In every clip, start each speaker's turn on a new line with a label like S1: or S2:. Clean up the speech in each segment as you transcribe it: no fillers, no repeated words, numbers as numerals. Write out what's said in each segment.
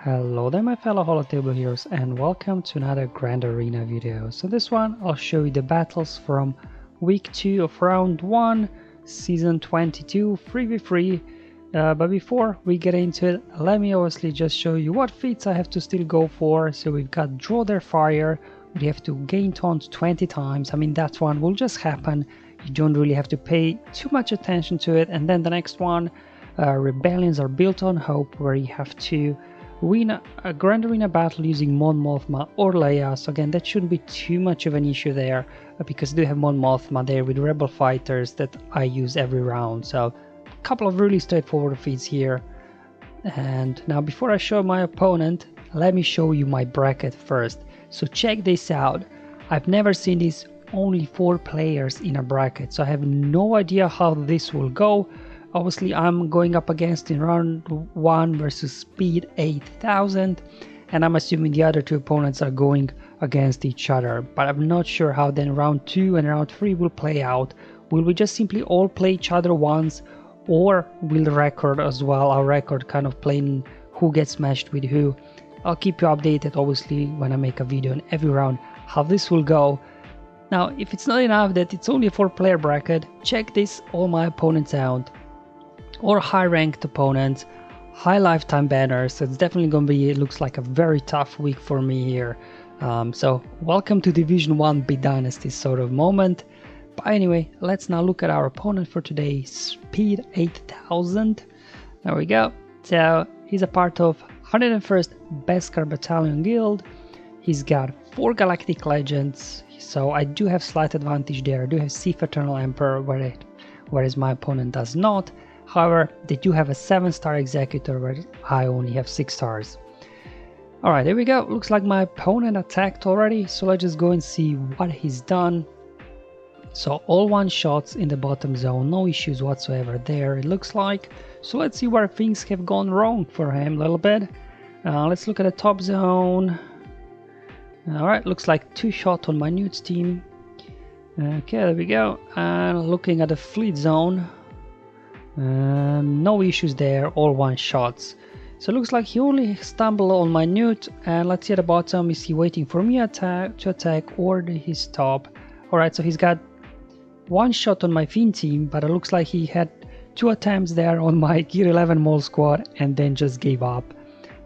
S1: Hello there my fellow holotable heroes and welcome to another Grand Arena video. So this one I'll show you the battles from week 2 of round 1 season 22 3v3. But before we get into it, let me obviously just show you what feats I have to still go for. So we've got Draw Their Fire, we have to gain taunt 20 times. I mean, that one will just happen, you don't really have to pay too much attention to it. And then the next one, Rebellions Are Built on Hope, where you have to win a Grand Arena battle using Mothma or Leia. So again, that shouldn't be too much of an issue there, because I do have Mothma there with Rebel fighters that I use every round. So a couple of really straightforward feats here. And now before I show my opponent, let me show you my bracket first. So check this out. I've never seen this, only 4 players in a bracket, so I have no idea how this will go. Obviously I'm going up against in round 1 versus Speed 8000, and I'm assuming the other 2 opponents are going against each other, but I'm not sure how then round 2 and round 3 will play out. Will we just simply all play each other once, or will record as well, our record kind of playing who gets matched with who? I'll keep you updated obviously when I make a video on every round how this will go. Now if it's not enough that it's only a 4-player bracket, check this, all my opponents out. Or high ranked opponents, high lifetime banners. So it's definitely gonna be, it looks like a very tough week for me here. So welcome to Division 1 Bit Dynasty sort of moment. But anyway, let's now look at our opponent for today, Speed 8000. There we go. So he's a part of 101st Beskar Battalion Guild. He's got 4 Galactic Legends, so I do have slight advantage there. I do have Sith Eternal Emperor, whereas my opponent does not. However, they do have a 7-star Executor, where I only have 6 stars. Alright, there we go. Looks like my opponent attacked already, so let's just go and see what he's done. So all 1-shots in the bottom zone, no issues whatsoever there, it looks like. So let's see where things have gone wrong for him a little bit. Let's look at the top zone. Alright, looks like 2-shot on my Nute team. Okay, there we go. And looking at the fleet zone, no issues there, all 1-shots. So it looks like he only stumbled on my Nute, and let's see at the bottom, is he waiting for me to attack or did he stop? Alright, so he's got 1 shot on my Fiend team, but it looks like he had 2 attempts there on my Gear 11 Mole squad and then just gave up.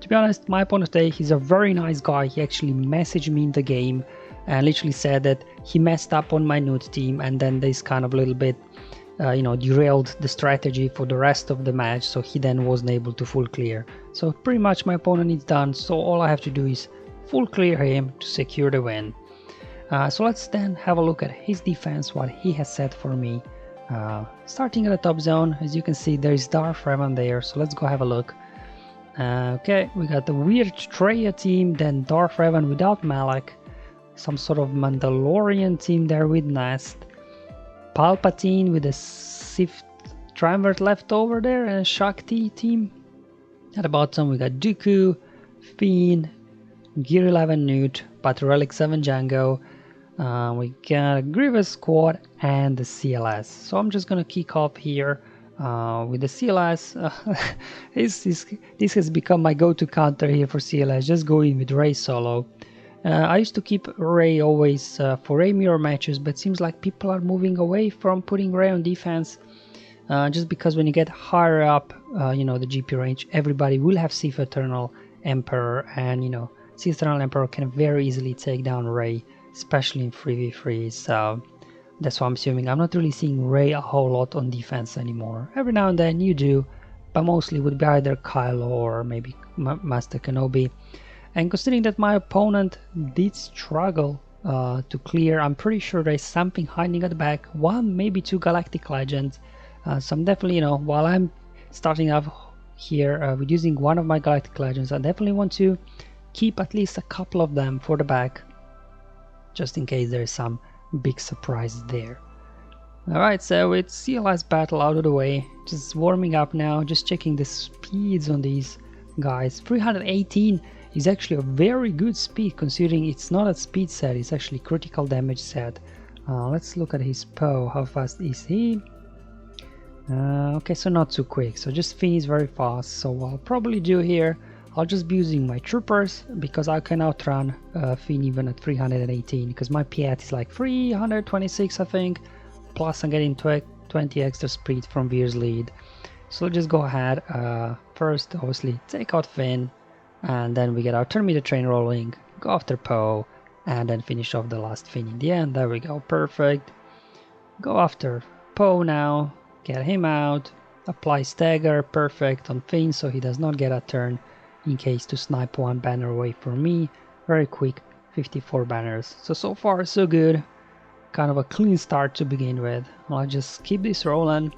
S1: To be honest, my opponent today, he's a very nice guy. He actually messaged me in the game and literally said that he messed up on my Nute team, and then this kind of little bit derailed the strategy for the rest of the match, so he then wasn't able to full clear. So pretty much my opponent is done, so all I have to do is full clear him to secure the win. So let's then have a look at his defense, what he has set for me. Starting at the top zone, as you can see there is Darth Revan there, so let's go have a look. Okay, we got the weird Traya team, then Darth Revan without Malak, some sort of Mandalorian team there with Nest, Palpatine with a Sith Triumvirate left over there, and a Shaak Ti team. At the bottom we got Dooku, Fiend, Gear 11 Nute, Battle Relic 7 Jango, we got a Grievous squad and the CLS. So I'm just gonna kick off here with the CLS. This has become my go-to counter here for CLS, just go in with Rey solo. I used to keep Rey always for Rey mirror matches, but it seems like people are moving away from putting Rey on defense, just because when you get higher up, the GP range, everybody will have Sith Eternal Emperor, and Sith Eternal Emperor can very easily take down Rey, especially in 3v3, so that's what I'm assuming. I'm not really seeing Rey a whole lot on defense anymore. Every now and then you do, but mostly would be either Kylo or maybe Master Kenobi. And considering that my opponent did struggle to clear, I'm pretty sure there's something hiding at the back, 1 maybe 2 Galactic Legends. So I'm definitely, while I'm starting off here with using 1 of my Galactic Legends, I definitely want to keep at least a couple of them for the back, just in case there's some big surprise there. Alright, so it's CLS battle out of the way, just warming up now, just checking the speeds on these guys. 318 is actually a very good speed, considering it's not a speed set, it's actually critical damage set. Let's look at his POW, how fast is he? Okay, so not too quick, so just Finn is very fast, so what I'll probably do here, I'll just be using my troopers because I can outrun Finn even at 318 because my Piat is like 326 I think, plus I'm getting 20 extra speed from Veers lead. So just go ahead, first obviously take out Finn, and then we get our turn meter train rolling, go after Poe, and then finish off the last Finn in the end. There we go, perfect. Go after Poe now, get him out, apply stagger, perfect on Finn so he does not get a turn in case to snipe one banner away from me. Very quick, 54 banners. So far so good. Kind of a clean start to begin with. I'll just keep this rolling.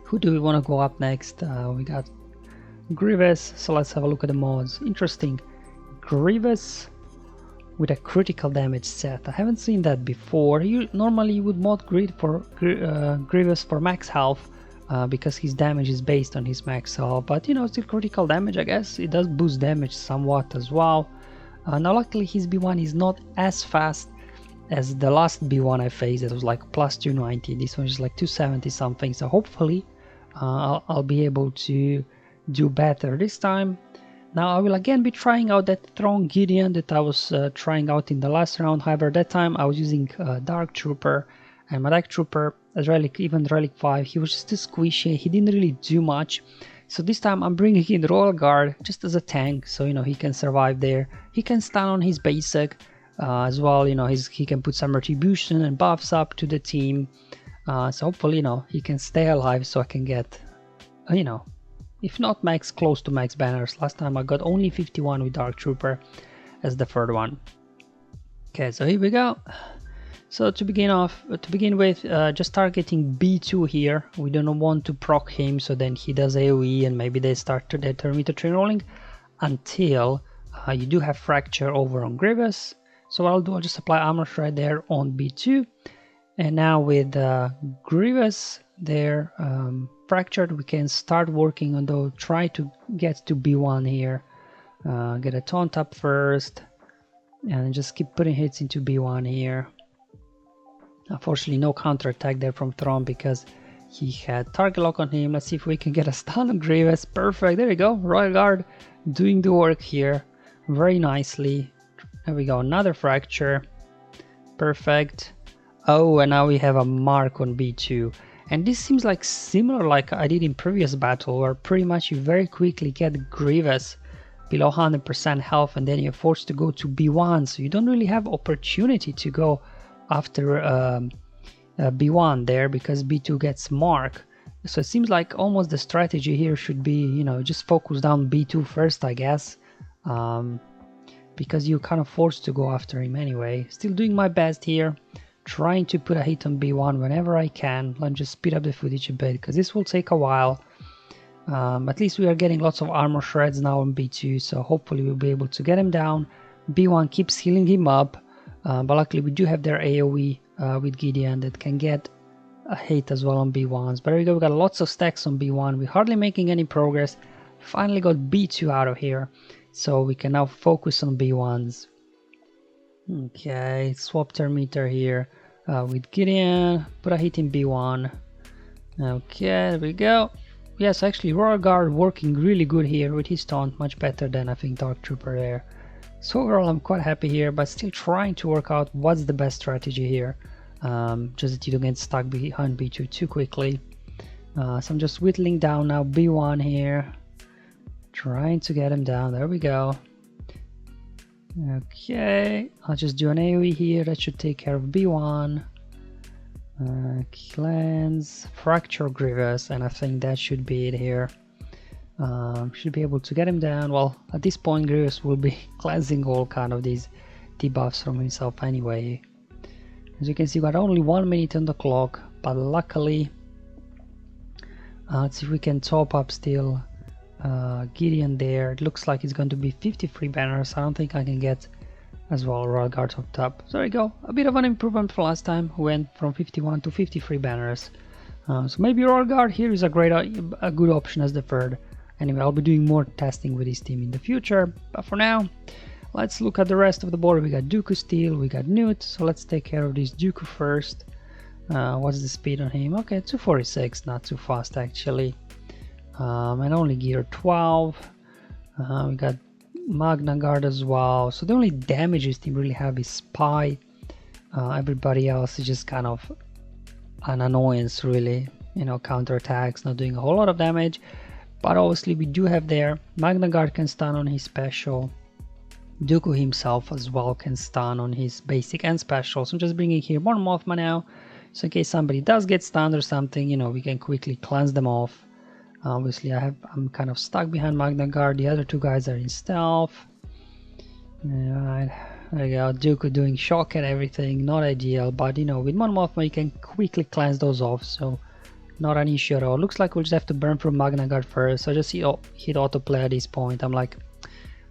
S1: Who do we want to go up next? We got Grievous, so let's have a look at the mods. Interesting. Grievous with a critical damage set. I haven't seen that before. Normally you would mod Grievous for max health because his damage is based on his max health, but you know, still critical damage, I guess. It does boost damage somewhat as well. Now luckily his B1 is not as fast as the last B1 I faced. It was like plus 290. This one is like 270 something, so hopefully I'll be able to do better this time. Now I will again be trying out that Thrawn Gideon that I was trying out in the last round. However, that time I was using Dark Trooper, and my Dark Trooper as Relic, even Relic 5, he was just too squishy, he didn't really do much. So this time I'm bringing in Royal Guard just as a tank, so you know he can survive there. He can stand on his basic as well, you know, he can put some retribution and buffs up to the team. So hopefully, you know, he can stay alive so I can get, you know, if not max, close to max banners. Last time I got only 51 with Dark Trooper as the third one. Okay, so here we go. So to begin with, just targeting B2 here. We don't want to proc him, so then he does AoE and maybe they start to their turn meter train rolling until you do have fracture over on Grievous. So what I'll do, I'll just apply armor shred there on B2. And now with Grievous there fractured, we can start working on the try to get to B1 here. Get a taunt up first and just keep putting hits into B1 here. Unfortunately no counter attack there from Thrawn because he had target lock on him. Let's see if we can get a stun on Grievous. Perfect, there we go. Royal Guard doing the work here very nicely. There we go, another fracture. Perfect. Oh, and now we have a mark on B2. And this seems like similar like I did in previous battle, where pretty much you very quickly get Grievous below 100% health and then you're forced to go to B1. So you don't really have opportunity to go after B1 there because B2 gets mark. So it seems like almost the strategy here should be, you know, just focus down B2 first, I guess. Because you're kind of forced to go after him anyway. Still doing my best here, trying to put a hit on B1 whenever I can. Let's just speed up the footage a bit because this will take a while. At least we are getting lots of armor shreds now on B2, so hopefully we'll be able to get him down. B1 keeps healing him up, but luckily we do have their AoE with Gideon that can get a hit as well on B1s. But there we go, we got lots of stacks on B1. We're hardly making any progress. Finally got B2 out of here, so we can now focus on B1s. Okay, swap turn meter here with Gideon, put a hit in B1. Okay, there we go. Yes, actually Royal Guard working really good here with his taunt, much better than I think Dark Trooper there. So overall I'm quite happy here, but still trying to work out what's the best strategy here. Just that you don't get stuck behind B2 too quickly. So I'm just whittling down now B1 here, trying to get him down. There we go. Okay, I'll just do an AoE here, that should take care of B1. Cleanse, fracture Grievous, and I think that should be it here. Should be able to get him down. Well, at this point Grievous will be cleansing all kind of these debuffs from himself anyway. As you can see, we got only 1 minute on the clock, but luckily let's see if we can top up still Gideon there. It looks like it's going to be 53 banners. I don't think I can get as well Royal Guard up top. So there you go, a bit of an improvement from last time. We went from 51 to 53 banners. So maybe Royal Guard here is a good option as the third. Anyway, I'll be doing more testing with this team in the future, but for now let's look at the rest of the board. We got Dooku still, we got Nute, so let's take care of this Dooku first. What's the speed on him? Okay, 246, not too fast actually. And only gear 12. We got Magna Guard as well. So the only damage this team really have is Spy. Everybody else is just kind of an annoyance, really. You know, counterattacks, not doing a whole lot of damage. But obviously we do have there. Magna Guard can stun on his special. Dooku himself as well can stun on his basic and special. So I'm just bringing here more Mothma now. So in case somebody does get stunned or something, you know, we can quickly cleanse them off. Obviously I'm kind of stuck behind Magna Guard. The other two guys are in stealth. Alright, there you go. Dooku doing shock and everything. Not ideal, but you know, with Mon Mothma you can quickly cleanse those off. So not an issue at all. Looks like we'll just have to burn through Magna Guard first. So just hit autoplay at this point. I'm like,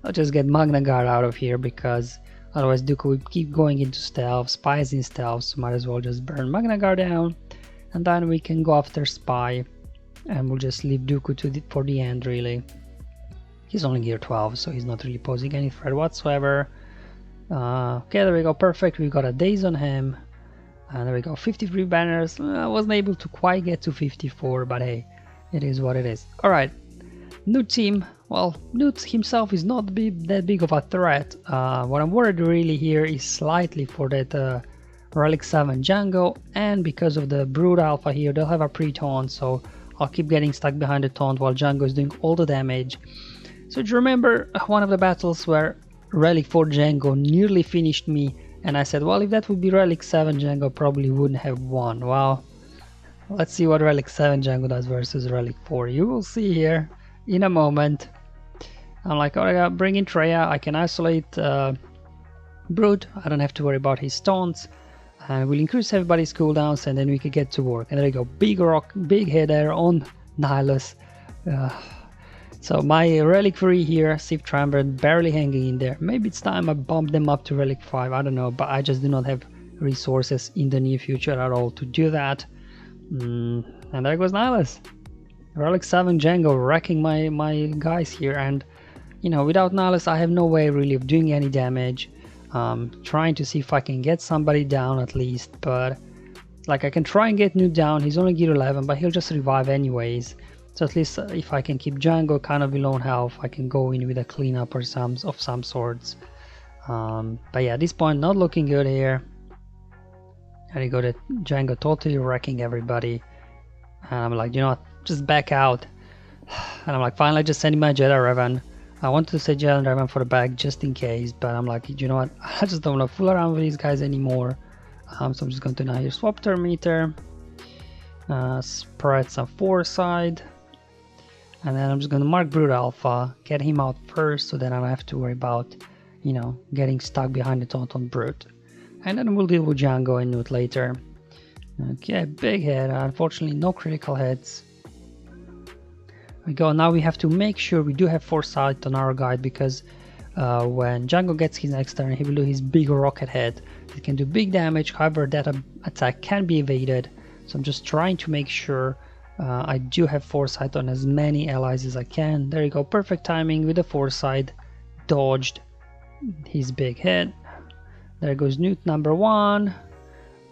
S1: I'll just get Magna Guard out of here because otherwise Dooku will keep going into stealth. Spy's in stealth, so might as well just burn Magna Guard down. And then we can go after Spy. And we'll just leave Dooku for the end, really. He's only gear 12, so he's not really posing any threat whatsoever. Okay, there we go. Perfect. We got a daze on him. And there we go. 53 banners. I wasn't able to quite get to 54, but hey, it is what it is. Alright. Nute team. Well, Nute himself is not that big of a threat. What I'm worried really here is slightly for that Relic 7 Jango, and because of the Brood Alpha here, they'll have a pre-taunt, so I'll keep getting stuck behind the taunt while Jango is doing all the damage. So do you remember one of the battles where Relic 4 Jango nearly finished me, and I said, well, if that would be Relic 7 Jango, probably wouldn't have won. Well, let's see what Relic 7 Jango does versus Relic 4. You will see here in a moment. I'm like, alright, bring in Traya. I can isolate Brood. I don't have to worry about his taunts. And we'll increase everybody's cooldowns, and then we can get to work. And there you go, big rock, big hit there on Nihilus. So my Relic 3 here, Sith Triumvirate, barely hanging in there. Maybe it's time I bump them up to Relic 5, I don't know, but I just do not have resources in the near future at all to do that. And there goes Nihilus. Relic 7 Jango wrecking my guys here, and you know, without Nihilus I have no way really of doing any damage. Trying to see if I can get somebody down at least, but like I can try and get Nute down. He's only gear 11, but he'll just revive anyways. So at least if I can keep Jango kind of below health, I can go in with a cleanup or of some sorts. But yeah, at this point, not looking good here. There you go, the Jango totally wrecking everybody. And I'm like, you know what, just back out. And I'm like, finally, just sending my Jedi Revan. I wanted to say Jedi Revan for the back just in case, but I'm like, you know what, I just don't want to fool around with these guys anymore. So I'm just going to now here swap turn meter, spread some foresight, and then I'm just going to mark Brood Alpha, get him out first, so then I don't have to worry about, you know, getting stuck behind the taunt on Brood. And then we'll deal with Jango and Nute later. Okay, big hit. Unfortunately, no critical hits. We go. Now we have to make sure we do have foresight on our guide, because when Jango gets his next turn, he will do his big rocket head. It can do big damage, however that attack can be evaded. So I'm just trying to make sure I do have foresight on as many allies as I can. There you go, perfect timing with the foresight. Dodged his big hit. There goes Nute number 1.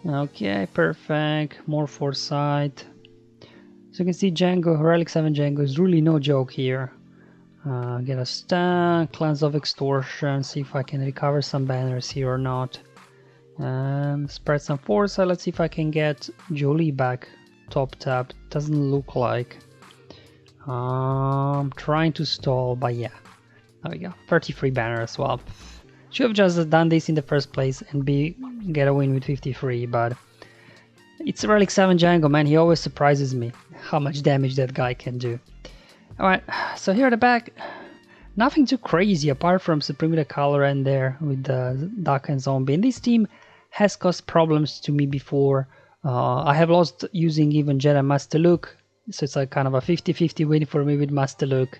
S1: Okay, perfect. More foresight. So you can see Jango, Relic 7 Jango is really no joke here. Get a stun, cleanse of extortion, see if I can recover some banners here or not. Spread some foresight, let's see if I can get Jolie back top tap. Doesn't look like. Trying to stall, but yeah. There we go, 33 banner as well. Should have just done this in the first place and get a win with 53, but it's Relic 7 Jango, man, he always surprises me how much damage that guy can do. Alright, so here at the back, nothing too crazy apart from Supreme the Color and there with the Duck and Zombie. And this team has caused problems to me before. I have lost using even Jedi Master Luke, so it's like kind of a 50-50 win for me with Master Luke.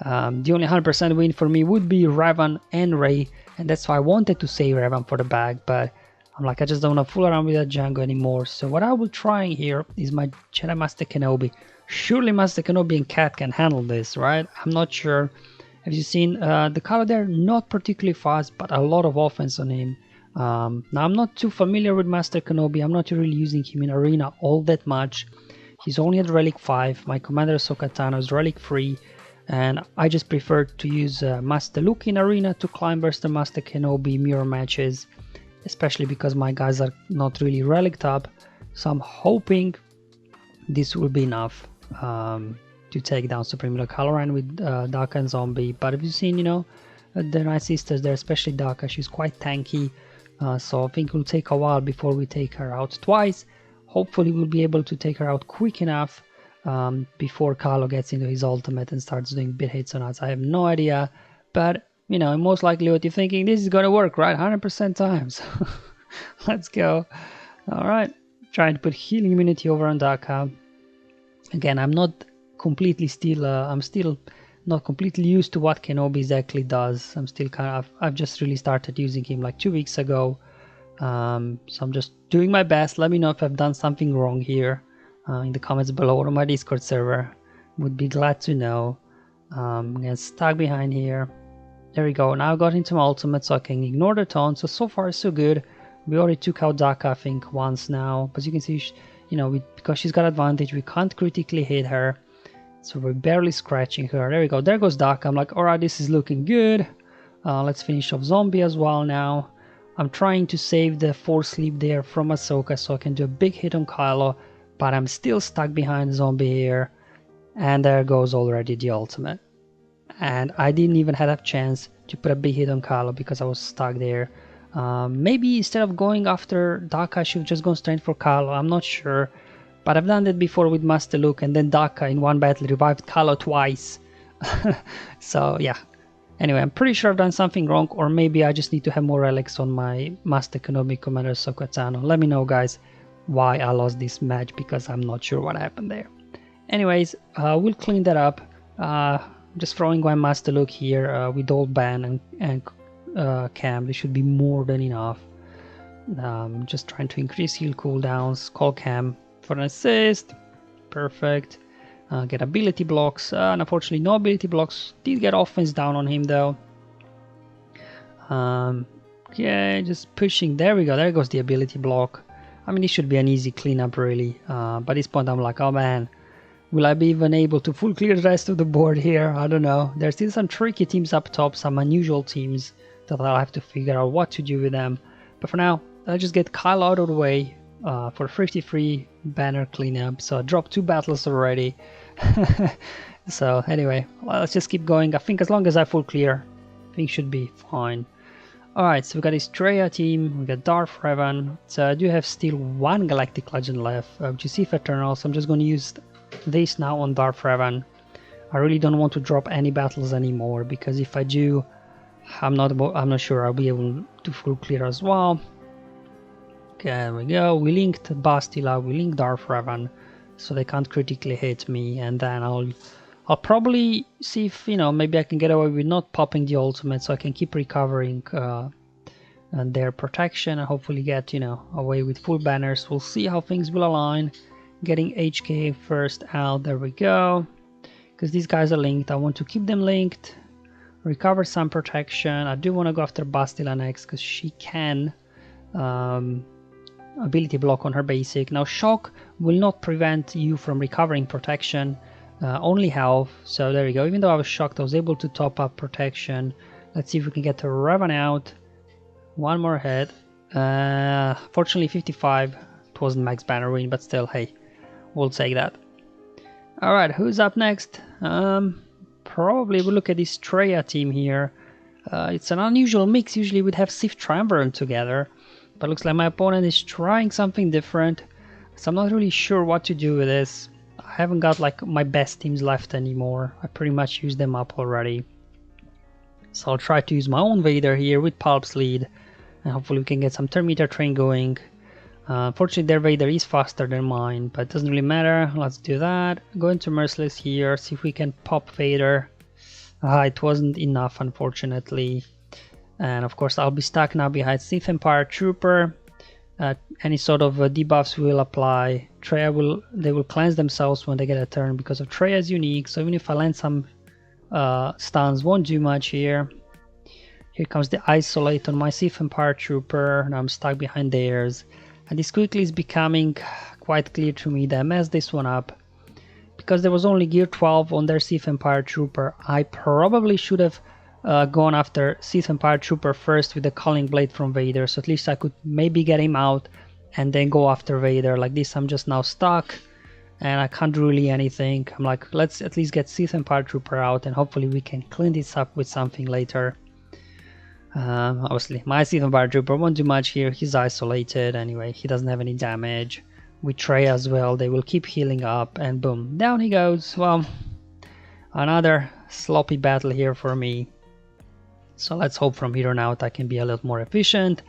S1: The only 100% win for me would be Revan and Rey, and that's why I wanted to save Revan for the bag, but I'm like, I just don't want to fool around with that Jango anymore. So what I will try here is my Jedi Master Kenobi. Surely Master Kenobi and Cat can handle this, right? I'm not sure. Have you seen the color there? Not particularly fast, but a lot of offense on him. Now I'm not too familiar with Master Kenobi. I'm not really using him in Arena all that much. He's only at Relic 5. My Commander Ahsoka Tano is Relic 3. and I just prefer to use Master Luke in Arena to climb versus Master Kenobi mirror matches, especially because my guys are not really relicked up, so I'm hoping this will be enough to take down Supreme Lord Kylo Ren with Daka and Zombie. But if you've seen, you know, the Night Sisters there, especially Daka, she's quite tanky, so I think it will take a while before we take her out twice. Hopefully we'll be able to take her out quick enough before Kylo gets into his ultimate and starts doing bit hits on us. I have no idea, but you know, most likely what you're thinking, this is gonna work, right? 100% times. Let's go. Alright, trying to put healing immunity over on Daka. Again, I'm not completely still, I'm still not completely used to what Kenobi exactly does. I'm still kind of, I've just really started using him like 2 weeks ago. So I'm just doing my best. Let me know if I've done something wrong here in the comments below or on my Discord server. Would be glad to know. I'm getting stuck behind here. There we go. Now I got into my ultimate so I can ignore the taunt. So far so good. We already took out Daka I think once now. But you can see, you know, because she's got advantage, we can't critically hit her. So we're barely scratching her. There we go. There goes Daka. I'm like, alright, this is looking good. Let's finish off Zombie as well now. I'm trying to save the Force Sleep there from Ahsoka so I can do a big hit on Kylo, but I'm still stuck behind Zombie here. And there goes already the ultimate. And I didn't even have a chance to put a big hit on Kylo because I was stuck there. Maybe instead of going after Daka, I should have just gone straight for Kylo. I'm not sure. But I've done that before with Master Luke, and then Daka in one battle revived Kylo twice. So yeah. Anyway, I'm pretty sure I've done something wrong, or maybe I just need to have more relics on my Master Kenobi Commander Ahsoka Tano. Let me know, guys, why I lost this match, because I'm not sure what happened there. Anyways, we'll clean that up. Just throwing my Master Luke here with old Ban and Cam. This should be more than enough. Just trying to increase heal cooldowns. Call Cam for an assist. Perfect. Get ability blocks. Unfortunately, no ability blocks. Did get offense down on him though. Yeah, just pushing. There we go. There goes the ability block. I mean, this should be an easy cleanup really. By this point, I'm like, oh man, will I be even able to full clear the rest of the board here? I don't know. There's still some tricky teams up top, some unusual teams that I'll have to figure out what to do with them. But for now, I'll just get Kylo out of the way for 53 banner cleanup. So I dropped 2 battles already. So anyway, well, let's just keep going. I think as long as I full clear, I think should be fine. Alright, so we got this Traya team, we got Darth Revan. So I do have still 1 Galactic Legend left, which is Sith Eternal. So I'm just going to use this now on Darth Revan. I really don't want to drop any battles anymore, because if I do, I'm not sure I'll be able to full clear as well. Okay, there we go. We linked Bastila, we linked Darth Revan, so they can't critically hit me, and then I'll probably see if, you know, maybe I can get away with not popping the ultimate, so I can keep recovering and their protection and hopefully get, you know, away with full banners. We'll see how things will align. Getting HK first out. There we go. Because these guys are linked, I want to keep them linked. Recover some protection. I do want to go after Bastila next because she can ability block on her basic. Now shock will not prevent you from recovering protection, only health. So there we go. Even though I was shocked, I was able to top up protection. Let's see if we can get her Revan out. One more hit. Fortunately 55. It wasn't max banner win, but still, hey, we'll take that. Alright, who's up next? Probably we'll look at this Traya team here. It's an unusual mix. Usually we'd have Sith Triumvirate together, but looks like my opponent is trying something different, so I'm not really sure what to do with this. I haven't got like my best teams left anymore. I pretty much used them up already. So I'll try to use my own Vader here with Palp's lead, and hopefully we can get some Terminator train going. Unfortunately their Vader is faster than mine, but it doesn't really matter. Let's do that. Go into Merciless here, see if we can pop Vader. It wasn't enough, unfortunately. And of course I'll be stuck now behind Sith Empire Trooper. Any sort of debuffs will apply. Traya they will cleanse themselves when they get a turn because of Traya's unique, so even if I land some stuns, won't do much here. Here comes the Isolate on my Sith Empire Trooper, and I'm stuck behind theirs. And this quickly is becoming quite clear to me that I messed this one up, because there was only gear 12 on their Sith Empire Trooper, I probably should have gone after Sith Empire Trooper first with the Culling Blade from Vader, so at least I could maybe get him out and then go after Vader. Like this, I'm just now stuck and I can't do really anything. I'm like, let's at least get Sith Empire Trooper out and hopefully we can clean this up with something later. Obviously, my Sith Empire Trooper won't do much here. He's isolated anyway. He doesn't have any damage. With Traya as well, they will keep healing up, and boom, down he goes. Well, another sloppy battle here for me. So let's hope from here on out I can be a little more efficient.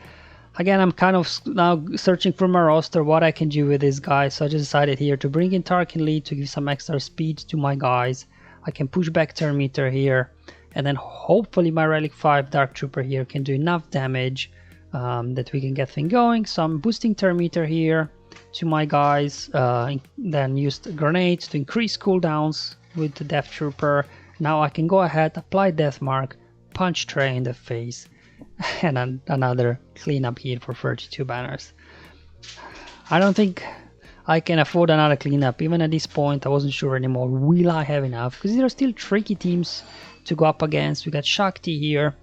S1: Again, I'm kind of now searching for my roster, what I can do with this guy. So I just decided here to bring in Tarkin lead to give some extra speed to my guys. I can push back turn meter here. And then hopefully my Relic 5 Dark Trooper here can do enough damage that we can get things going. So I'm boosting turn meter here to my guys. Then used grenades to increase cooldowns with the Death Trooper. Now I can go ahead, apply Death Mark, punch Traya in the face. And another cleanup here for 32 banners. I don't think I can afford another cleanup. Even at this point I wasn't sure anymore. Will I have enough? Because there are still tricky teams to go up against. We got Shaak Ti here,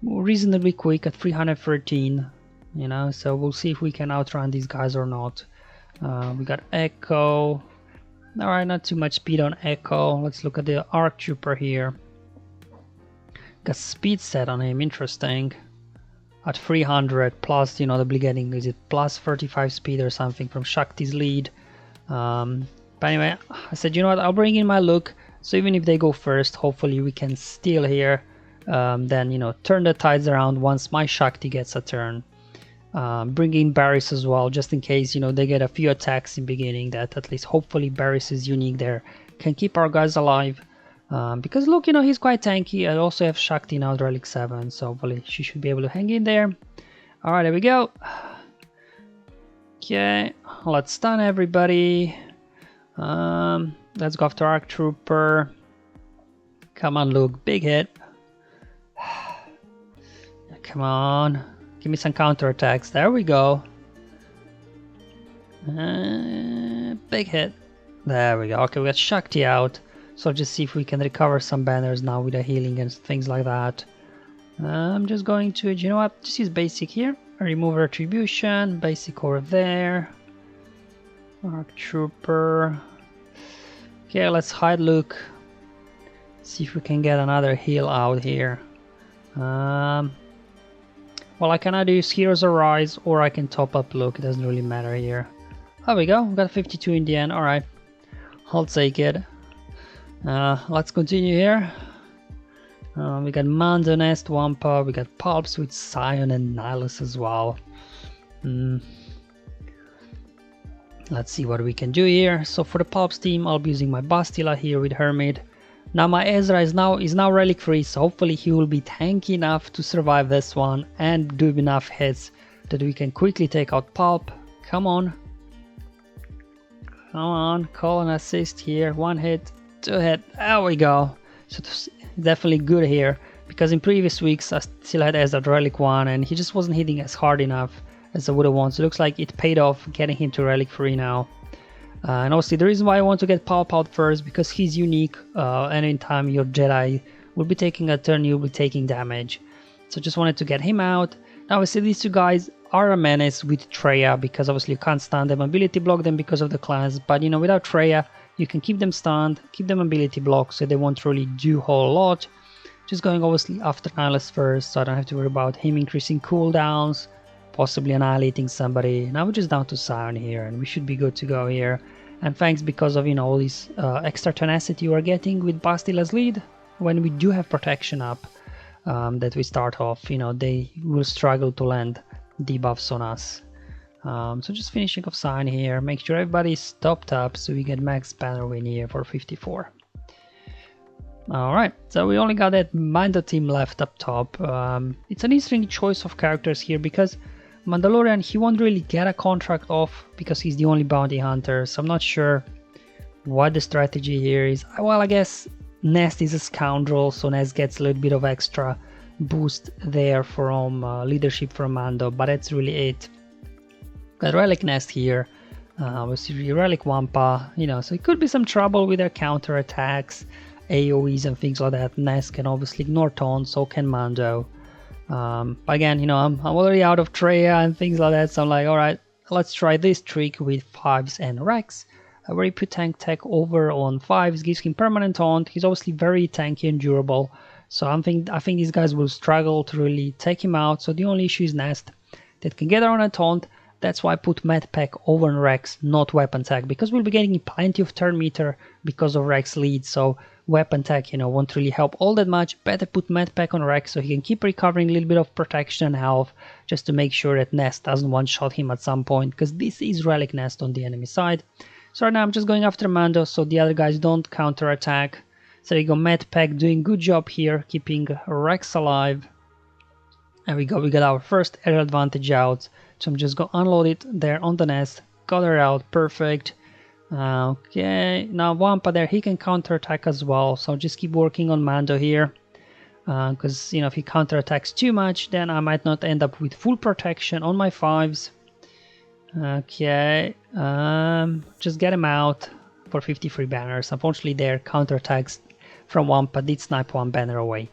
S1: reasonably quick at 313, you know, so we'll see if we can outrun these guys or not. We got Echo. Alright, not too much speed on Echo. Let's look at the Arc Trooper here. Got speed set on him, interesting. At 300 plus, you know, they'll be getting, is it plus 35 speed or something from Shaak Ti's lead. But anyway, I said, you know what, I'll bring in my look. So even if they go first, hopefully we can steal here. Then, you know, turn the tides around once my Shaak Ti gets a turn. Bring in Barris as well, just in case, you know, they get a few attacks in beginning that at least hopefully Barris is unique there. Can keep our guys alive. Because look, you know, he's quite tanky. I also have Shaak Ti now at Relic 7, so hopefully she should be able to hang in there. Alright, there we go. Okay, let's stun everybody. Let's go after Arc Trooper. Come on, Luke, big hit. Come on, give me some counterattacks. There we go. Big hit. There we go. Okay, we got Shaak Ti out. So just see if we can recover some banners now with the healing and things like that. I'm just going to, you know what, just use basic here. Remove retribution, basic over there. Arc Trooper. Okay, let's hide Luke. See if we can get another heal out here. Well, I can either use Heroes Arise or I can top up Luke. It doesn't really matter here. There we go. We got 52 in the end. Alright. I'll take it. Let's continue here. We got Mando, Nest, Wampa. We got Palps with Scion and Nihilus as well. Let's see what we can do here. So for the Palps team, I'll be using my Bastila here with Hermit. Now my Ezra is now relic free, so hopefully he will be tanky enough to survive this one and do enough hits that we can quickly take out Palp. Come on. Come on, call an assist here. 1 hit, 2 hit. There we go. So definitely good here, because in previous weeks I still had Ezra at Relic 1 and he just wasn't hitting as hard enough as I would have wanted. So it looks like it paid off getting him to Relic 3 now. And obviously the reason why I want to get Palp out first, because he's unique, and anytime your Jedi will be taking a turn, you'll be taking damage. So just wanted to get him out. Now obviously these two guys are a menace with Traya, because obviously you can't stun them, ability block them because of the class, but you know, without Traya you can keep them stunned, keep them ability blocked, so they won't really do a whole lot. Just going obviously after Nihilus first, so I don't have to worry about him increasing cooldowns, possibly annihilating somebody. Now we're just down to Scion here and we should be good to go here. And thanks because of, you know, all this extra tenacity we're getting with Bastila's lead, when we do have protection up, that we start off, you know, they will struggle to land debuffs on us. So just finishing off Scion here, make sure everybody's topped up so we get max banner win here for 54. Alright, so we only got that Mando team left up top. It's an interesting choice of characters here, because Mandalorian, he won't really get a contract off because he's the only bounty hunter, so I'm not sure what the strategy here is. Well, I guess Nest is a scoundrel, so Nest gets a little bit of extra boost there from leadership from Mando, but that's really it. Got Relic Nest here. Obviously Relic Wampa, you know, so it could be some trouble with their counter attacks, AoEs and things like that. Nest can obviously ignore taunt, so can Mando. But again, you know, I'm already out of Traya and things like that, so I'm like, alright, let's try this trick with 5s and Rex. Where he put tank tech over on 5s, gives him permanent taunt. He's obviously very tanky and durable, so I think these guys will struggle to really take him out. So the only issue is Nest that can get around a taunt. That's why I put Med Pack over on Rex, not Weapon Tech, because we'll be getting plenty of turn meter because of Rex lead, so Weapon Tech, you know, won't really help all that much. Better put Med Pack on Rex so he can keep recovering a little bit of protection and health, just to make sure that Nest doesn't one-shot him at some point, because this is Relic Nest on the enemy side. So right now I'm just going after Mando so the other guys don't counter-attack. So there you go, Med Pack doing good job here, keeping Rex alive. There we go, we got our first air advantage out. So I'm just going to unload it there on the Nest. Got her out, perfect. Okay, now Wampa there, he can counterattack as well. So just keep working on Mando here. Because, you know, if he counterattacks too much, then I might not end up with full protection on my 5s. Okay, just get him out for 53 banners. Unfortunately, their counterattacks from Wampa did snipe one banner away.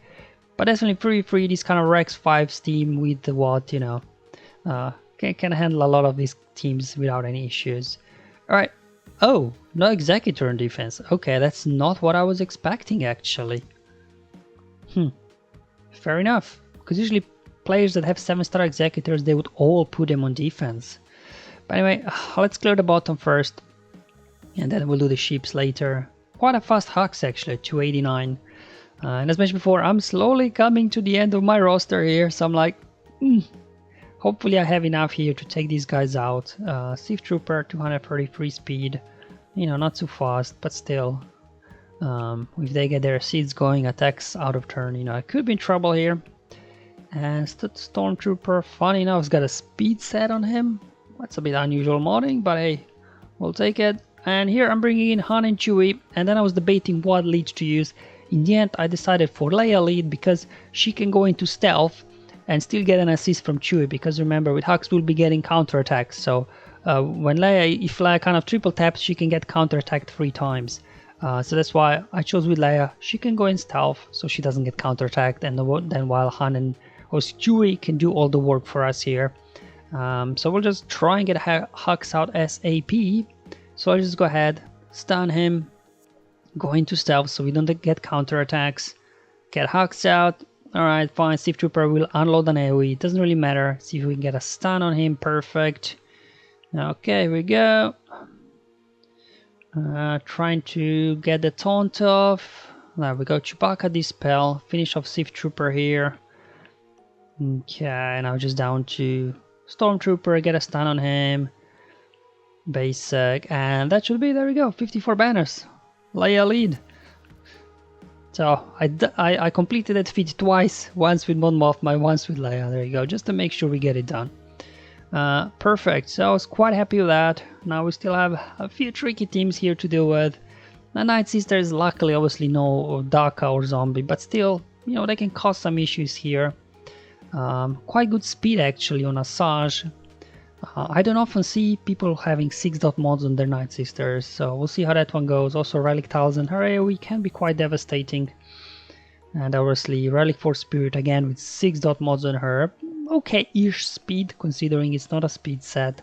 S1: But definitely pretty free, this kind of Rex 5's team with what, you know, can handle a lot of these teams without any issues. Alright, oh, no Executor in defense. Okay, that's not what I was expecting actually. Fair enough, because usually players that have 7-star Executors, they would all put them on defense. But anyway, let's clear the bottom first, and then we'll do the ships later. Quite a fast Hux actually, 289. And as mentioned before, I'm slowly coming to the end of my roster here, so I'm like, hopefully I have enough here to take these guys out. Sith Trooper, 233 speed, you know, not too fast, but still. If they get their seeds going, attacks out of turn, you know, I could be in trouble here. And Stormtrooper, funny enough, has got a speed set on him. That's a bit unusual modding, but hey, we'll take it. And here I'm bringing in Han and Chewie, and then I was debating what lead to use. In the end, I decided for Leia lead because she can go into stealth and still get an assist from Chewie, because remember, with Hux we'll be getting counterattacks. So when if Leia kind of triple taps, she can get counterattacked 3 times. So that's why I chose with Leia. She can go in stealth, so she doesn't get counterattacked, and then while Han and Chewie can do all the work for us here. So we'll just try and get Hux out SAP. So I'll just go ahead, stun him, go into stealth so we don't get counterattacks, get Hux out. Alright, fine, Sith Trooper will unload an AoE, it doesn't really matter. See if we can get a stun on him, perfect. Okay, here we go. Trying to get the taunt off. There we go, Chewbacca dispel, finish off Sith Trooper here. Okay, now just down to Stormtrooper, get a stun on him. Basic, and that should be, there we go, 54 banners. Leia lead. So I completed that feat twice, once with Mothma, once with Leia, there you go, just to make sure we get it done. Perfect, so I was quite happy with that. Now we still have a few tricky teams here to deal with. The Night Sisters, luckily obviously no Daka or Zombie, but still, you know, they can cause some issues here. Quite good speed actually on Asajj. I don't often see people having 6-dot mods on their Night Sisters, so we'll see how that one goes. Also Relic Talzin, her AoE can be quite devastating. And obviously Relic Force Spirit again with 6-dot mods on her. Okay-ish speed, considering it's not a speed set.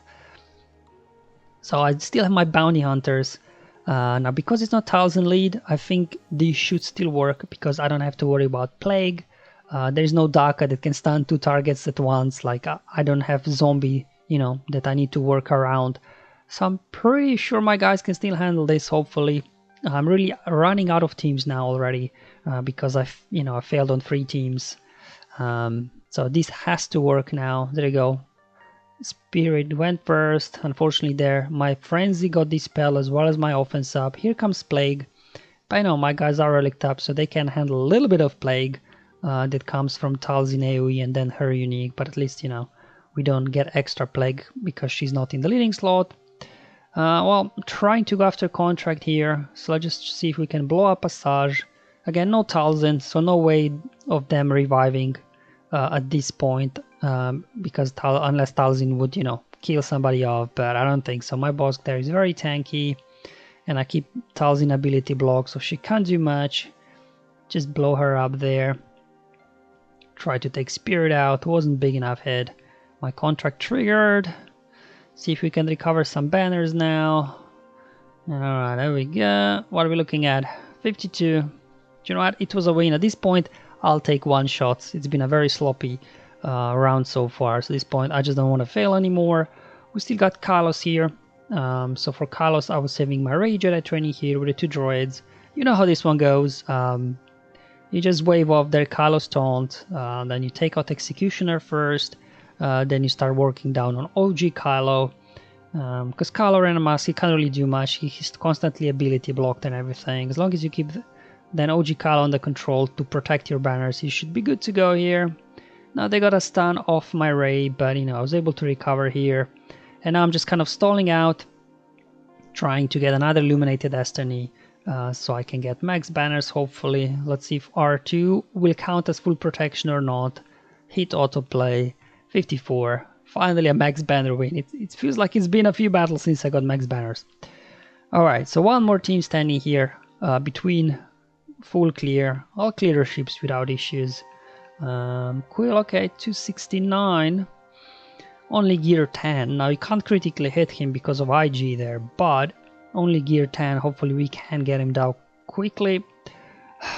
S1: So I still have my Bounty Hunters. Now because it's not Talzin lead, I think these should still work, because I don't have to worry about Plague. There's no Daka that can stun 2 targets at once, like I don't have Zombie, you know, that I need to work around. So I'm pretty sure my guys can still handle this, hopefully. I'm really running out of teams now already, because I failed on 3 teams. So this has to work now. There you go. Spirit went first. Unfortunately there, my Frenzy got dispelled as well as my offense up. Here comes Plague. But I know my guys are relic up, so they can handle a little bit of Plague that comes from Talzin AoE and then her unique, but at least, you know, we don't get extra Plague because she's not in the leading slot. Well, trying to go after contract here, so let's just see if we can blow up Asajj. Again, no Talzin, so no way of them reviving at this point, because unless Talzin would, you know, kill somebody off, but I don't think so. My Bossk there is very tanky, and I keep Tal's ability block, so she can't do much. Just blow her up there. Try to take Spirit out, wasn't big enough hit. My contract triggered. See if we can recover some banners now. Alright, there we go. What are we looking at? 52. Do you know what? It was a win. At this point, I'll take one shot. It's been a very sloppy round so far. So at this point, I just don't want to fail anymore. We still got Kalos here. So for Kalos, I was saving my Rage Jedi training here with the 2 droids. You know how this one goes. You just wave off their Kalos taunt, then you take out Executioner first, then you start working down on OG Kylo. Because Kylo Ren Mask, he can't really do much. He's constantly ability blocked and everything. As long as you keep then OG Kylo under control to protect your banners, you should be good to go here. Now they got a stun off my Rey, but you know, I was able to recover here. And now I'm just kind of stalling out, trying to get another Illuminated Destiny, so I can get max banners hopefully. Let's see if R2 will count as full protection or not. Hit autoplay, 54. Finally a max banner win. It feels like it's been a few battles since I got max banners. Alright, so one more team standing here between full clear. I'll clear the ships without issues. Quill, okay, 269. Only gear 10. Now you can't critically hit him because of IG there, but only gear 10. Hopefully we can get him down quickly.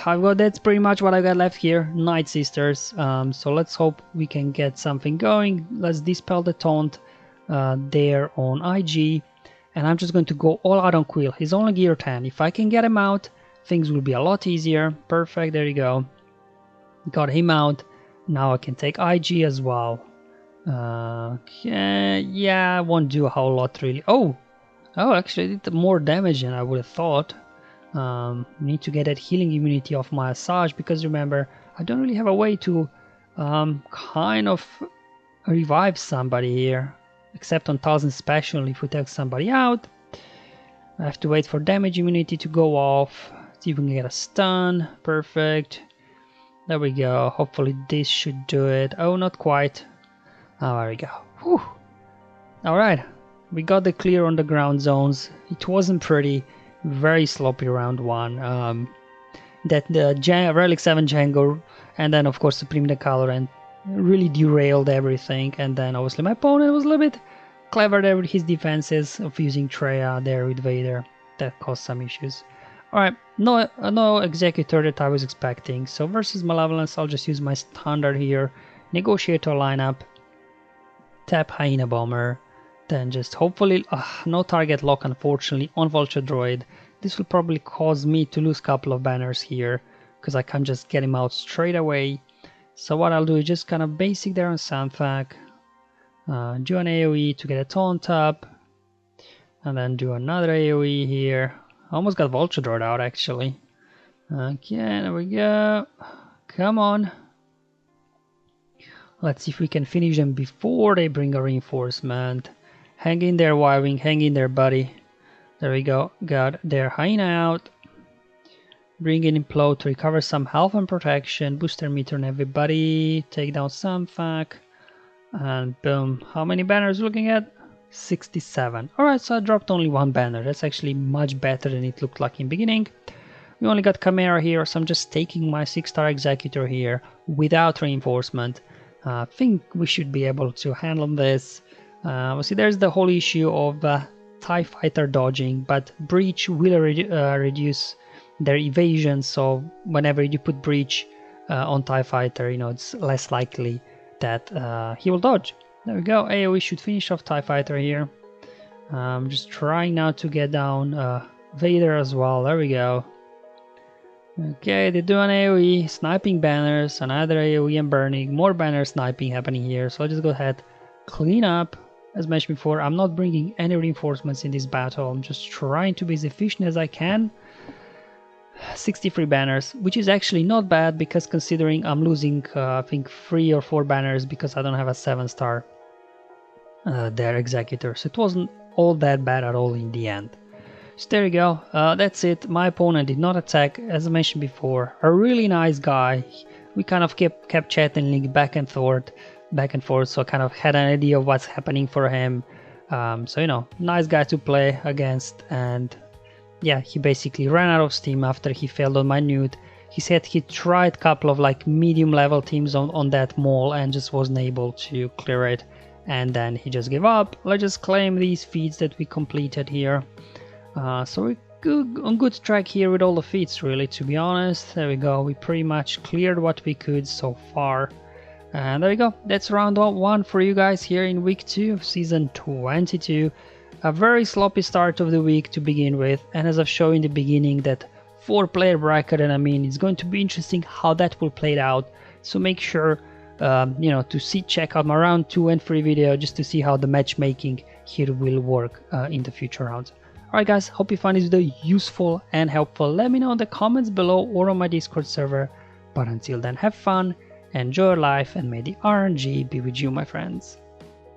S1: That's pretty much what I got left here. Night Sisters. So let's hope we can get something going. Let's dispel the taunt there on IG. And I'm just going to go all out on Quill. He's only gear 10. If I can get him out, things will be a lot easier. Perfect, there you go. Got him out. Now I can take IG as well. Okay, yeah, I won't do a whole lot really. Oh, actually it did more damage than I would have thought. Need to get that healing immunity off my Asajj, because remember, I don't really have a way to kind of revive somebody here, except on 1000 special. If we take somebody out, I have to wait for damage immunity to go off. See if we can get a stun. Perfect. There we go. Hopefully this should do it. Oh, not quite. Oh, there we go. Whew. Alright, we got the clear on the ground zones. It wasn't pretty. Very sloppy round 1. That the Relic 7 Jango and then of course Supreme Decaloran really derailed everything. And then obviously my opponent was a little bit clever there with his defenses of using Traya there with Vader. That caused some issues. Alright, no Executor that I was expecting. So versus Malevolence, I'll just use my standard here. Negotiator lineup. Tap Hyena Bomber. Then just hopefully no target lock unfortunately on Vulture Droid. This will probably cause me to lose a couple of banners here, because I can't just get him out straight away. So what I'll do is just kind of basic there on Sandfak. Do an AoE to get a taunt up. And then do another AoE here. Almost got Vulture Droid out actually. Okay, there we go. Come on. Let's see if we can finish them before they bring a reinforcement. Hang in there, Y-Wing, hang in there, buddy. There we go. Got their Hyena out. Bring in Implode to recover some health and protection. Booster meter on everybody. Take down Samfak. And boom. How many banners looking at? 67. Alright, so I dropped only one banner. That's actually much better than it looked like in the beginning. We only got Chimaera here, so I'm just taking my 6-star Executor here without reinforcement. I think we should be able to handle this. See, there's the whole issue of TIE Fighter dodging, but Breach will reduce their evasion, so whenever you put Breach on TIE Fighter, you know, it's less likely that he will dodge. There we go, AoE should finish off TIE Fighter here. I'm just trying now to get down Vader as well, there we go. Okay, they do an AoE, sniping banners, another AoE and burning, more banner sniping happening here, so I'll just go ahead, clean up. As mentioned before, I'm not bringing any reinforcements in this battle, I'm just trying to be as efficient as I can. 63 banners, which is actually not bad, because considering I'm losing I think 3 or 4 banners because I don't have a 7-star their Executor, so it wasn't all that bad at all in the end. So there you go, that's it. My opponent did not attack, as I mentioned before. A really nice guy. We kind of kept chatting back and forth, so I kind of had an idea of what's happening for him. So, you know, nice guy to play against. And yeah, he basically ran out of steam after he failed on my Nute. He said he tried a couple of like medium level teams on that mall and just wasn't able to clear it. And then he just gave up. Let's just claim these feats that we completed here. So we're on good track here with all the feats, really, to be honest. There we go. We pretty much cleared what we could so far. And there we go. That's round 1 for you guys here in week 2 of season 22. A very sloppy start of the week to begin with. And as I've shown in the beginning, that 4-player bracket, and I mean, it's going to be interesting how that will play out. So make sure you know, to check out my round 2 and 3 video just to see how the matchmaking here will work in the future rounds. Alright guys, hope you find this video useful and helpful. Let me know in the comments below or on my Discord server. But until then, have fun, enjoy your life, and may the RNG be with you, my friends.